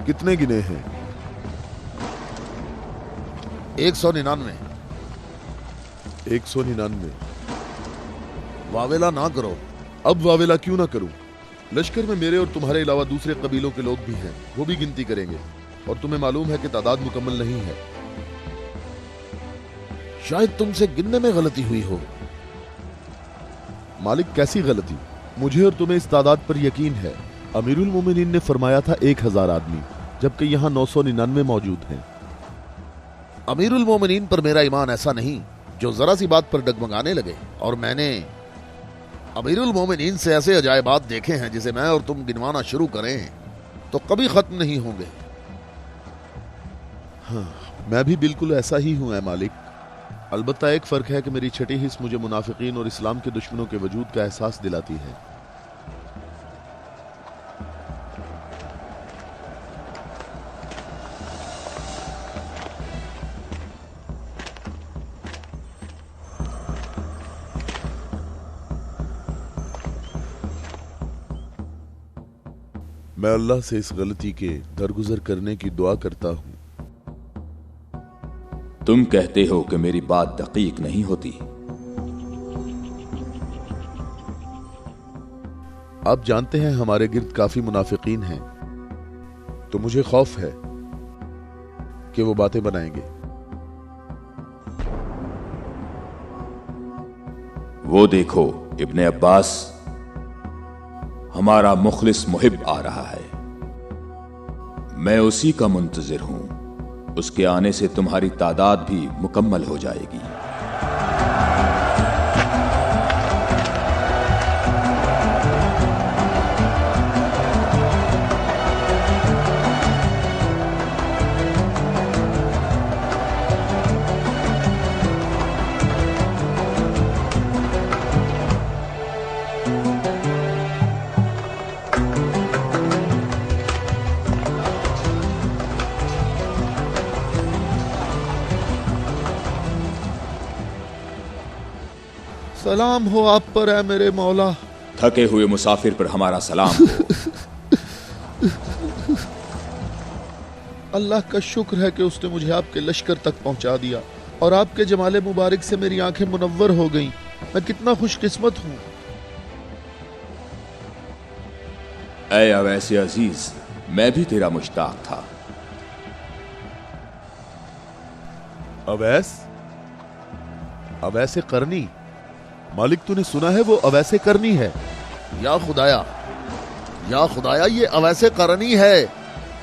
कितने गिने हैं? 199। 199। वावेला ना करो। अब वावेला क्यों ना करूं? लश्कर में मेरे और तुम्हारे अलावा दूसरे कबीलों के लोग भी हैं, वो भी गिनती करेंगे, और तुम्हें मालूम है कि तादाद मुकम्मल नहीं है। शायद तुमसे गिनने में गलती हुई हो। मालिक, कैसी गलती? मुझे और तुम्हें इस तादाद पर यकीन है। अमीरुल मोमिनीन ने फरमाया था 1000 आदमी, जबकि यहाँ 999 मौजूद हैं। अमीरुल मोमिनीन पर मेरा ईमान ऐसा नहीं जो जरा सी बात पर डगमगाने लगे। और मैंने अमीरुल मोमिनीन से ऐसे अजायबात देखे हैं जिसे मैं और तुम गिनवाना शुरू करें तो कभी खत्म नहीं होंगे। हाँ, मैं भी बिल्कुल ऐसा ही हूँ ऐ मालिक। अलबत्ता एक फर्क है कि मेरी छठी हिस्स मुझे मुनाफिकीन और इस्लाम के दुश्मनों के वजूद का एहसास दिलाती है। मैं अल्लाह से इस गलती के दरगुजर करने की दुआ करता हूँ। तुम कहते हो कि मेरी बात दकीक नहीं होती। आप जानते हैं हमारे गिर्द काफी मुनाफिकीन हैं, तो मुझे खौफ है कि वो बातें बनाएंगे। वो देखो, इब्ने अब्बास, हमारा मुखलिस मुहिब आ रहा है। मैं उसी का मुंतजिर हूं। उसके आने से तुम्हारी तादाद भी मुकम्मल हो जाएगी। सलाम हो आप पर है मेरे मौला। थके हुए मुसाफिर पर हमारा सलाम हो। अल्लाह का शुक्र है कि उसने मुझे आपके लश्कर तक पहुंचा दिया और आपके जमाले मुबारक से मेरी आंखें मुनव्वर हो गईं। मैं कितना खुशकिस्मत हूं। ऐ अवैसे अजीज, मैं भी तेरा मुश्ताक था। अवैस? अवैसे करनी? मालिक, तूने सुना है वो अवैसे करनी है? या खुदाया, ये अवैसे करनी है।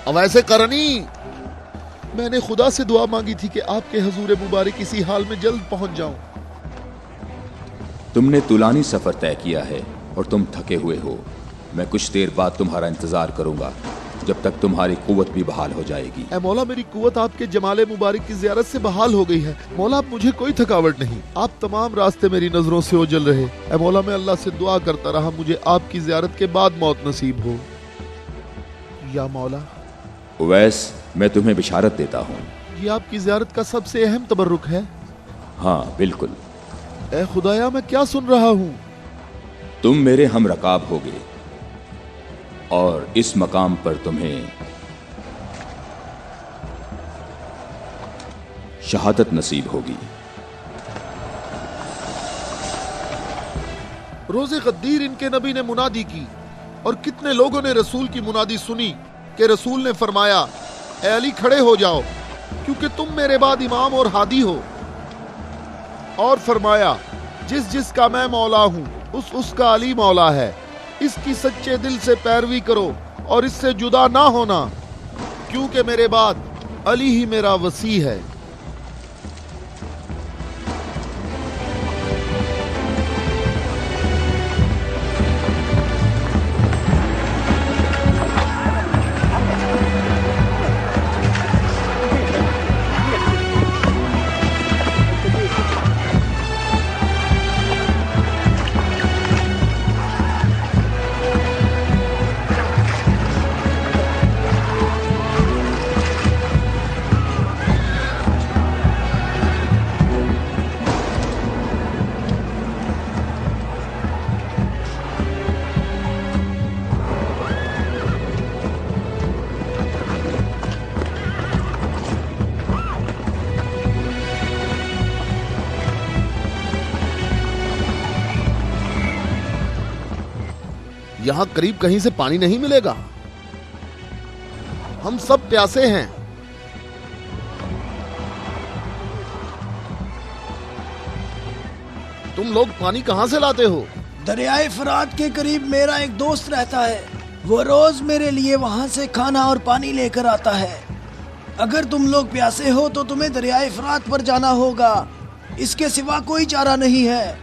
अवैसे करनी। मैंने खुदा से दुआ मांगी थी कि आपके हजूर मुबारक इसी हाल में जल्द पहुंच जाऊं। तुमने तुलानी सफर तय किया है और तुम थके हुए हो। मैं कुछ देर बाद तुम्हारा इंतजार करूंगा, जब तक तुम्हारी कुव्वत भी बहाल हो जाएगी। ऐ मौला, मेरी कुव्वत आपके जमाले मुबारक की ज़ियारत से बहाल हो गई है। मौला, अब मुझे कोई थकावट नहीं। आप तमाम रास्ते मेरी नजरों से ओझल रहे। ऐ मौला, मैं अल्लाह से दुआ करता रहा मुझे आपकी ज़ियारत के बाद मौत नसीब हो। या मौला। उवैस, मैं तुम्हें बिशारत देता हूँ। ये आपकी ज़ियारत का सबसे अहम तबर्रुक है। हाँ बिल्कुल। ऐ खुदाया, मैं क्या सुन रहा हूँ? तुम मेरे हम रकाब होगे और इस मकाम पर तुम्हें शहादत नसीब होगी। रोज़े गद्दीर इनके नबी ने मुनादी की और कितने लोगों ने रसूल की मुनादी सुनी कि रसूल ने फरमाया, ऐ अली, खड़े हो जाओ क्योंकि तुम मेरे बाद इमाम और हादी हो। और फरमाया, जिस जिसका मैं मौला हूं उसका अली मौला है। इसकी सच्चे दिल से पैरवी करो और इससे जुदा ना होना, क्योंकि मेरे बाद अली ही मेरा वसी है। یہاں قریب کہیں سے پانی نہیں ملے گا؟ ہم سب پیاسے ہیں۔ تم لوگ پانی کہاں سے لاتے ہو؟ دریائے فرات کے قریب میرا ایک دوست رہتا ہے، وہ روز میرے لیے وہاں سے کھانا اور پانی لے کر آتا ہے۔ اگر تم لوگ پیاسے ہو تو تمہیں دریائے فرات پر جانا ہوگا، اس کے سوا کوئی چارہ نہیں ہے۔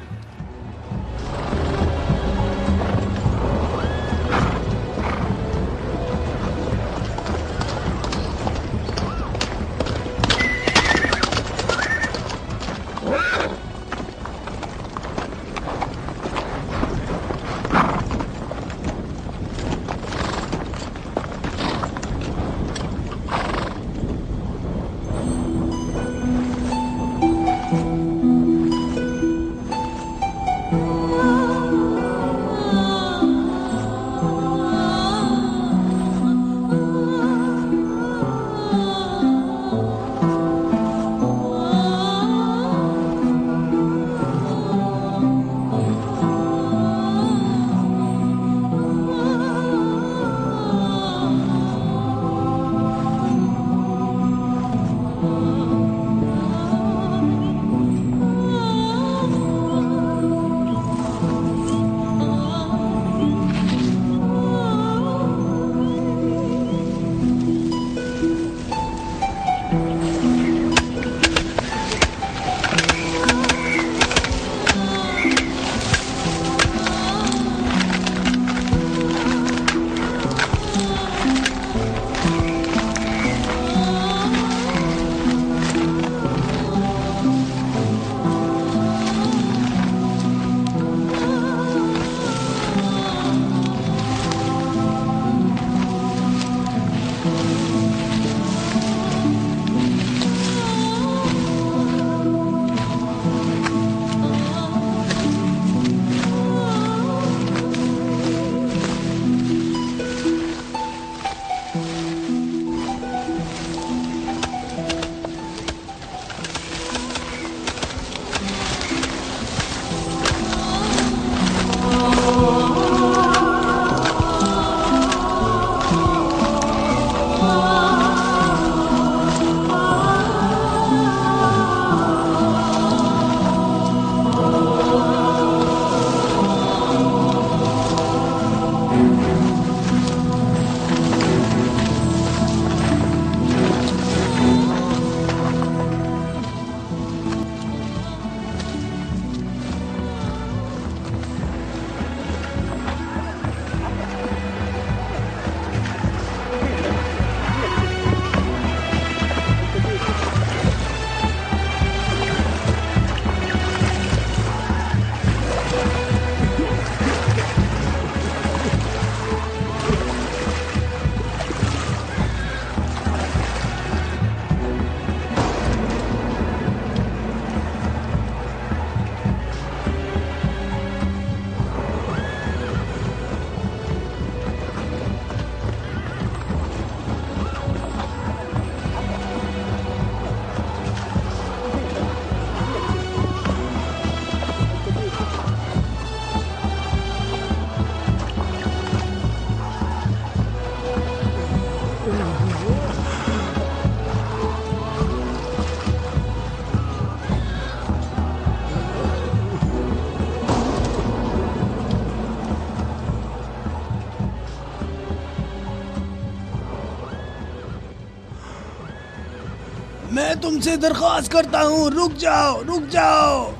میں تم سے درخواست کرتا ہوں، رک جاؤ، رک جاؤ،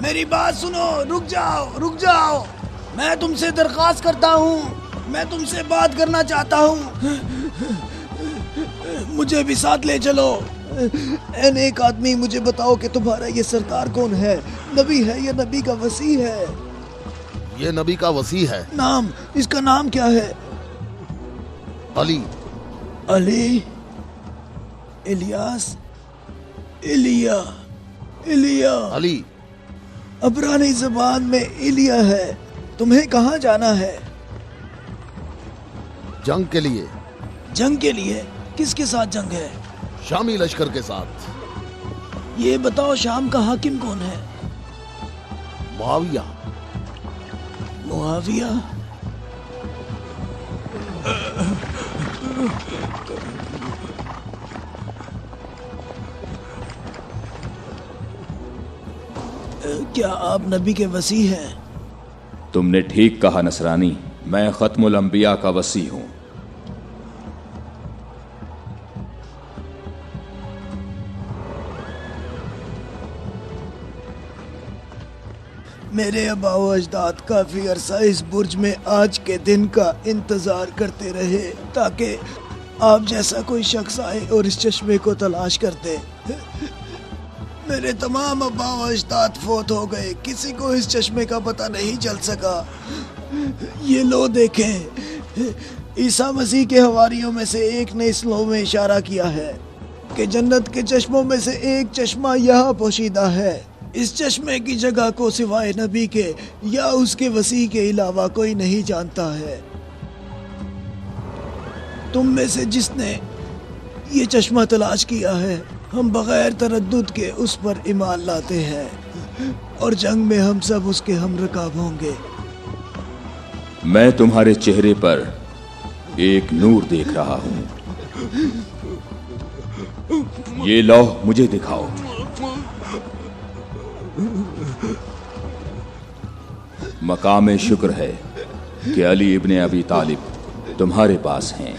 میری بات سنو، رک جاؤ، رک جاؤ، میں تم سے درخواست کرتا ہوں، میں تم سے بات کرنا چاہتا ہوں، مجھے بھی ساتھ لے چلو۔ اے نیک آدمی، مجھے بتاؤ کہ تمہارا یہ سردار کون ہے؟ نبی ہے یا نبی کا وصی ہے؟ یہ نبی کا وصی ہے۔ نام، اس کا نام کیا ہے؟ علی۔ علی، الیاس، ایلیا، ایلیا۔ علی عبرانی زبان میں ایلیا ہے۔ تمہیں کہاں جانا ہے؟ جنگ کے لیے۔ جنگ کے لیے؟ کس کے ساتھ جنگ ہے؟ شامی لشکر کے ساتھ۔ یہ بتاؤ شام کا حاکم کون ہے؟ معاویہ۔ मुआविया। क्या आप नबी के वसी हैं? तुमने ठीक कहा नसरानी, मैं खत्मुल अंबिया का वसी हूं। मेरे आबा व अजदाद काफी अरसा इस बुर्ज में आज के दिन का इंतजार करते रहे ताकि आप जैसा कोई शख्स आए और इस चश्मे को तलाश करते। मेरे तमाम आबा व अजदाद फौत हो गए, किसी को इस चश्मे का पता नहीं चल सका। ये लो देखें, ईसा मसीह के हवारियों में से एक ने इस लो में इशारा किया है कि जन्नत के चश्मों में से एक चश्मा यहाँ पोशीदा है। इस चश्मे की जगह को सिवाय नबी के या उसके वसी के अलावा कोई नहीं जानता है। तुम में से जिसने ये चश्मा तलाश किया है, हम बगैर तरद्दुद के उस पर ईमान लाते हैं और जंग में हम सब उसके हमरकाब होंगे। मैं तुम्हारे चेहरे पर एक नूर देख रहा हूं। ये लौह मुझे दिखाओ। मकाम शुक्र है कि अली इब्ने अबी तालिब तुम्हारे पास हैं।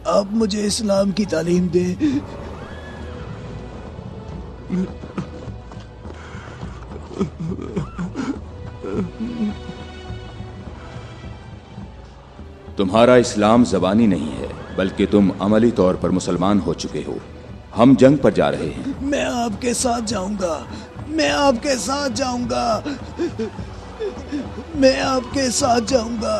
आप मुझे इस्लाम की तालीम दें। तुम्हारा इस्लाम ज़बानी नहीं है, बल्कि तुम अमली तौर पर मुसलमान हो चुके हो। हम जंग पर जा रहे हैं। मैं आपके साथ जाऊंगा, मैं आपके साथ जाऊंगा, मैं आपके साथ जाऊंगा।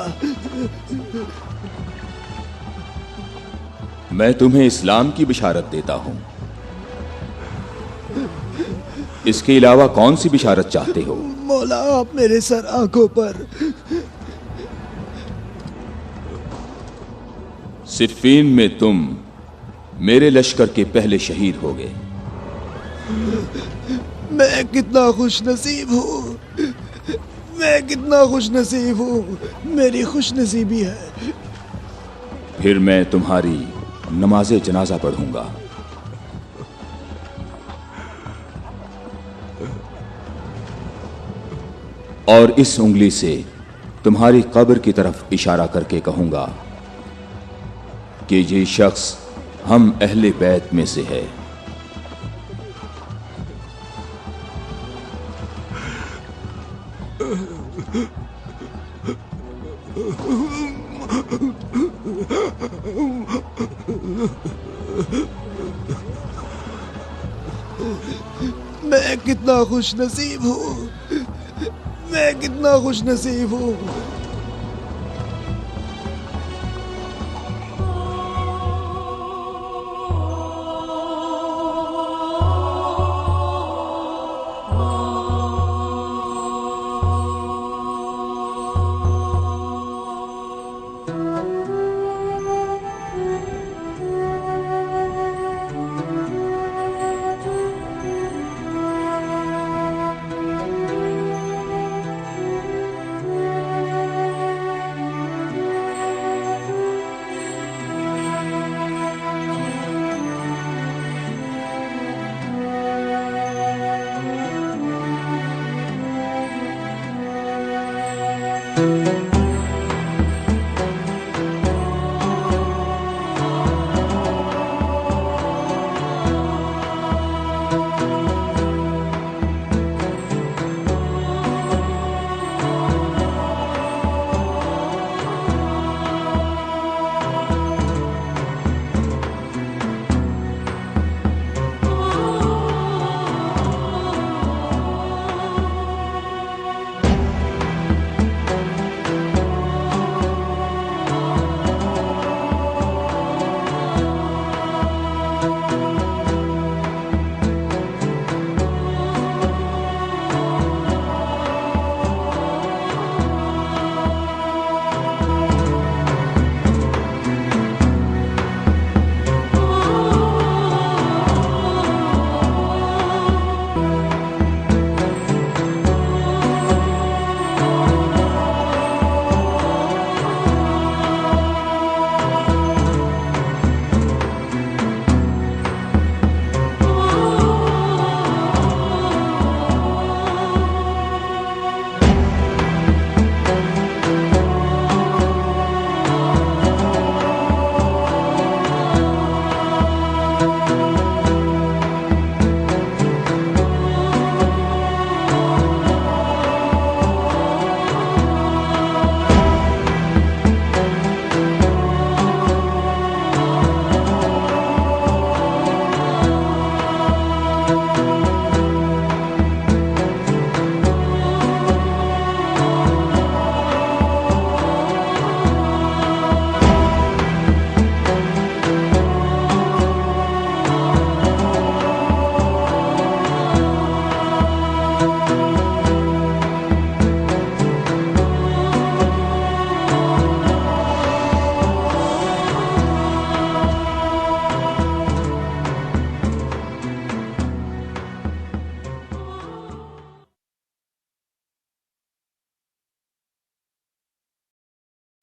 मैं तुम्हें इस्लाम की बिशारत देता हूं। इसके अलावा कौन सी बिशारत चाहते हो? मौला, आप मेरे सर आंखों पर। सिर्फीन में तुम मेरे लश्कर के पहले शहीद हो गए। मैं कितना खुश नसीब हूँ, मैं कितना खुश नसीब हूँ, मेरी खुश नसीबी है। फिर मैं तुम्हारी नमाज़े जनाजा पढ़ूंगा। और इस उंगली से तुम्हारी कब्र की तरफ इशारा करके कहूंगा कि ये शख्स हम अहले बैत में से है। मैं कितना खुश नसीब हूँ, मैं कितना खुश नसीब हूँ।